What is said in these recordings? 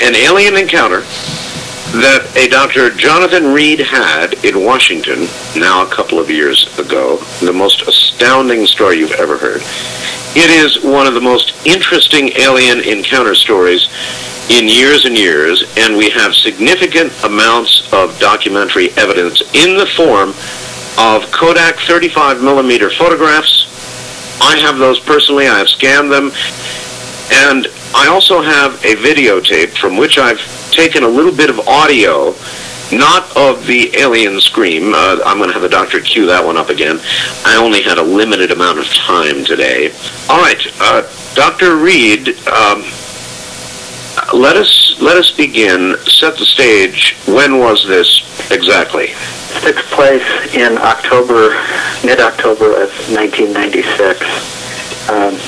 an alien encounter that a Dr. Jonathan Reed had in Washington, now a couple of years ago. The most astounding story you've ever heard. It is one of the most interesting alien encounter stories in years and years, and we have significant amounts of documentary evidence in the form of Kodak 35mm photographs. I have those personally. I have scanned them. And I also have a videotape from which I've taken a little bit of audio, not of the alien scream. I'm going to have the doctor cue that one up again. I only had a limited amount of time today. All right, Dr. Reed, let us begin. Set the stage. When was this exactly? It took place in mid-October of 1996.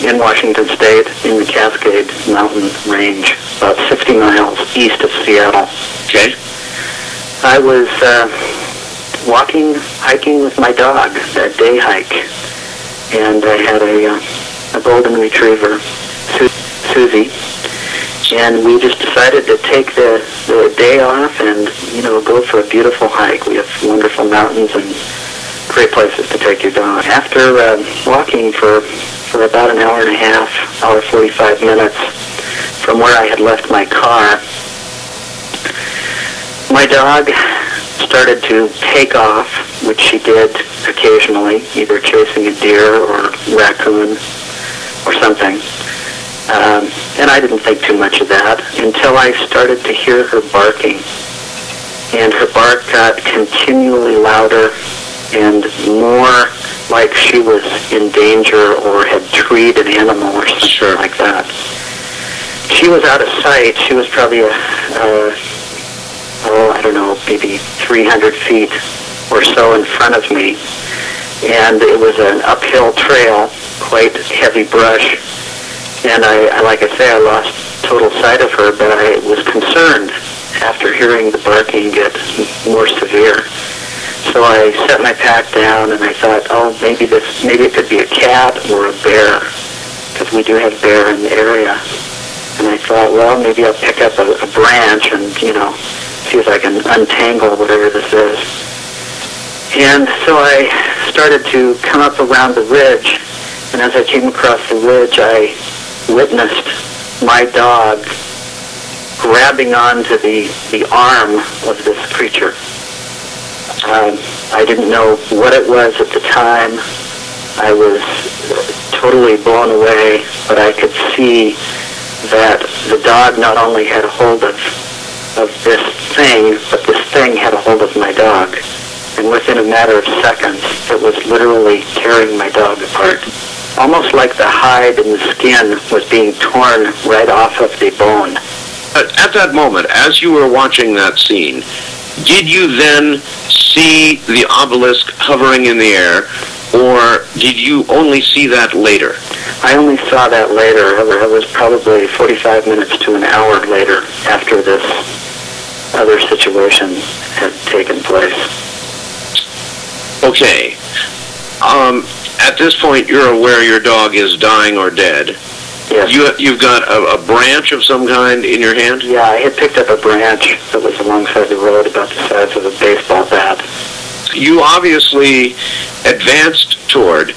In Washington State, in the Cascade Mountain Range, about 60 miles east of Seattle. Okay. I was hiking with my dog, that day hike, and I had a golden retriever, Susie, and we just decided to take the day off and, go for a beautiful hike. We have wonderful mountains and great places to take your dog. After walking for about an hour and a half, hour 45 minutes from where I had left my car, my dog started to take off, which she did occasionally, either chasing a deer or raccoon or something. And I didn't think too much of that until I started to hear her barking. And her bark got continually louder and more like she was in danger or had treed an animal or something like that. She was out of sight. She was probably maybe 300 feet or so in front of me. And it was an uphill trail, quite heavy brush. And I lost total sight of her, but I was concerned after hearing the barking get more severe. So I set my pack down and I thought, maybe it could be a cat or a bear, because we do have bear in the area. And I thought, well, maybe I'll pick up a branch and, see if I can untangle whatever this is. And so I started to come up around the ridge, and as I came across the ridge, I witnessed my dog grabbing onto the arm of this creature. I didn't know what it was at the time. I was totally blown away, but I could see that the dog not only had a hold of this thing, but this thing had a hold of my dog. And within a matter of seconds, it was literally tearing my dog apart. Almost like the hide and the skin was being torn right off of the bone. At that moment, as you were watching that scene, did you then see the obelisk hovering in the air, or did you only see that later? I only saw that later. It was probably 45 minutes to an hour later after this other situation had taken place. Okay. At this point, you're aware your dog is dying or dead. Yes. You've got a branch of some kind in your hand? Yeah, I had picked up a branch that was alongside the road about the size of a baseball bat. You obviously advanced toward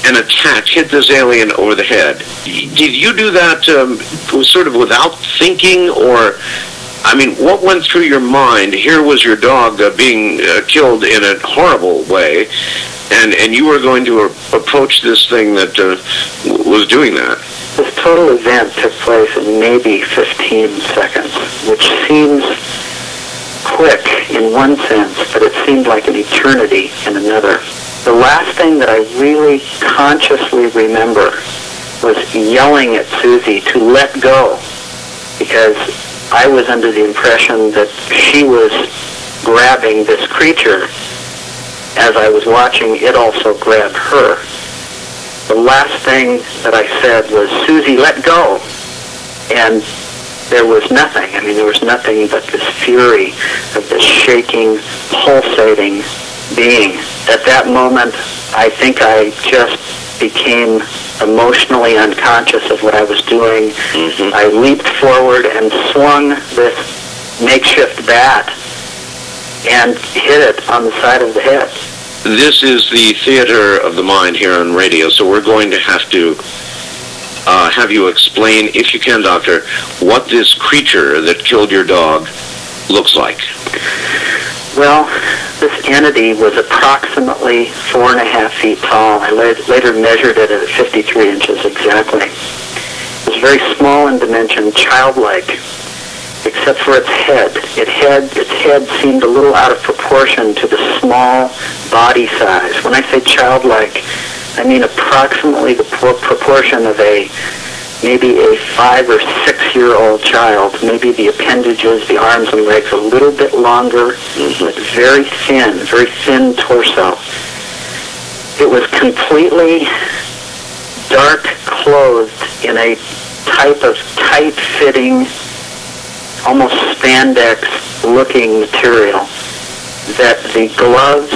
and hit this alien over the head. Did you do that sort of without thinking, or, what went through your mind? Here was your dog being killed in a horrible way, and you were going to approach this thing that was doing that. This total event took place in maybe 15 seconds, which seems quick in one sense, but it seemed like an eternity in another. The last thing that I really consciously remember was yelling at Susie to let go, because I was under the impression that she was grabbing this creature. As I was watching, it also grabbed her. The last thing that I said was, "Susie, let go." And there was nothing. There was nothing but this fury of this shaking, pulsating being. At that moment, I think I just became emotionally unconscious of what I was doing. Mm-hmm. I leaped forward and swung this makeshift bat and hit it on the side of the head. This is the theater of the mind here on radio, so we're going to have you explain, if you can, Doctor, what this creature that killed your dog looks like. Well, this entity was approximately 4.5 feet tall. I later measured it at 53 inches exactly. It was very small in dimension, childlike, except for its head. Its head seemed a little out of proportion to the small body size. When I say childlike, I mean approximately the proportion of maybe a 5 or 6 year old child. Maybe the appendages, the arms and legs a little bit longer, but very thin torso. It was completely dark clothed in a type of tight-fitting, almost spandex-looking material that the gloves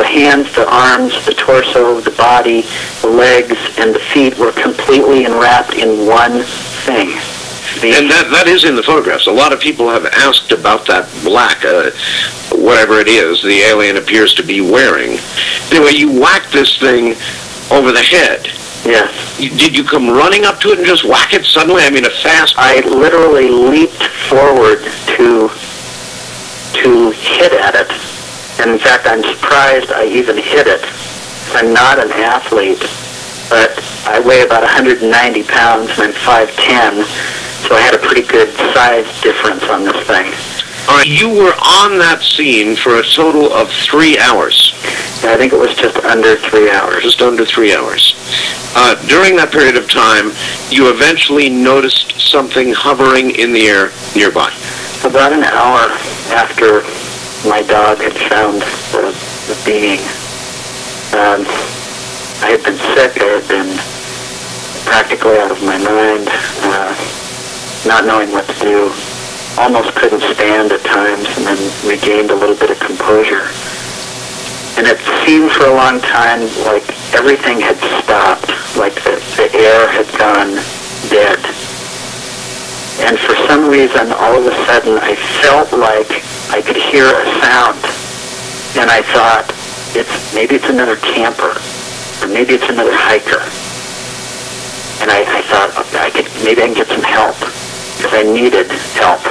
the hands, the arms, the torso, the body, the legs, and the feet were completely enwrapped in one thing. And that is in the photographs. A lot of people have asked about that black, whatever it is, the alien appears to be wearing. Anyway, you whack this thing over the head. Yes. Did you come running up to it and just whack it suddenly? I mean, a fast... I literally leaped forward to hit at it. And in fact, I'm surprised I even hit it. I'm not an athlete, but I weigh about 190 pounds and I'm 5'10", so I had a pretty good size difference on this thing. All right, you were on that scene for a total of 3 hours. Yeah, I think it was just under 3 hours. Just under 3 hours. During that period of time, you eventually noticed something hovering in the air nearby. About an hour after my dog had found the being, I had been sick. I had been practically out of my mind, not knowing what to do. Almost couldn't stand at times, and then regained a little bit of composure. And it seemed for a long time like everything had stopped, like the air had gone dead. And for some reason, all of a sudden, I felt like I could hear a sound. And I thought, maybe it's another camper, or maybe it's another hiker. And I thought, maybe I can get some help, because I needed help.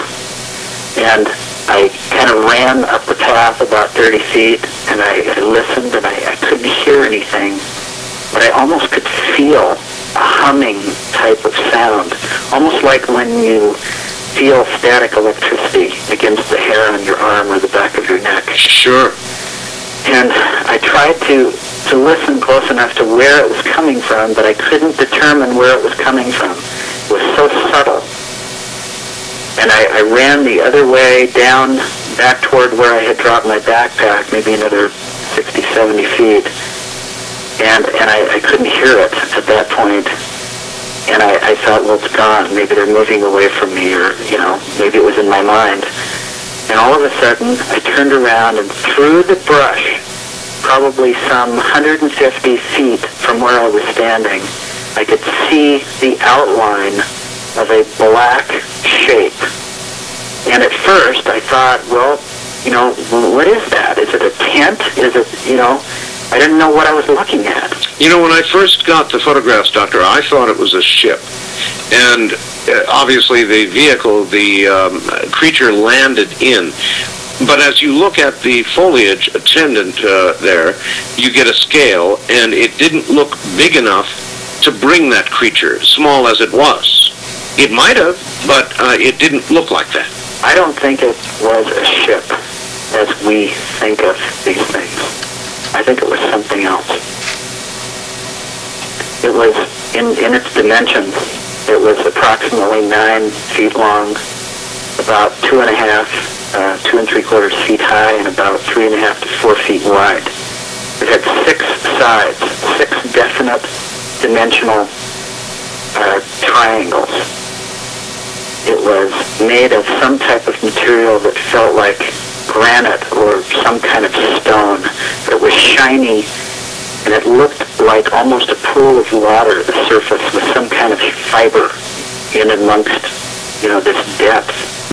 And I kind of ran up the path about 30 feet, and I listened, and I couldn't hear anything, but I almost could feel a humming type of sound, almost like when you feel static electricity against the hair on your arm or the back of your neck. Sure. And I tried to listen close enough to where it was coming from, but I couldn't determine where it was coming from. It was so subtle. And I ran the other way down, back toward where I had dropped my backpack, maybe another 60, 70 feet. And I couldn't hear it at that point. And I thought, well, it's gone. Maybe they're moving away from me, or, maybe it was in my mind. And all of a sudden, I turned around, and through the brush, probably some 150 feet from where I was standing, I could see the outline of a black shape. And at first, I thought, well, what is that? Is it a tent? Is it, I didn't know what I was looking at. When I first got the photographs, Doctor, I thought it was a ship. And obviously the vehicle, the creature landed in. But as you look at the foliage attendant there, you get a scale, and it didn't look big enough to bring that creature, small as it was. It might have, but it didn't look like that. I don't think it was a ship as we think of these things. I think it was something else. It was, in its dimensions, it was approximately 9 feet long, about 2 3/4 feet high, and about 3.5 to 4 feet wide. It had 6 sides, 6 definite dimensional triangles. It was made of some type of material that felt like granite or some kind of stone. It was shiny, and it looked like almost a pool of water at the surface with some kind of fiber in amongst, this depth.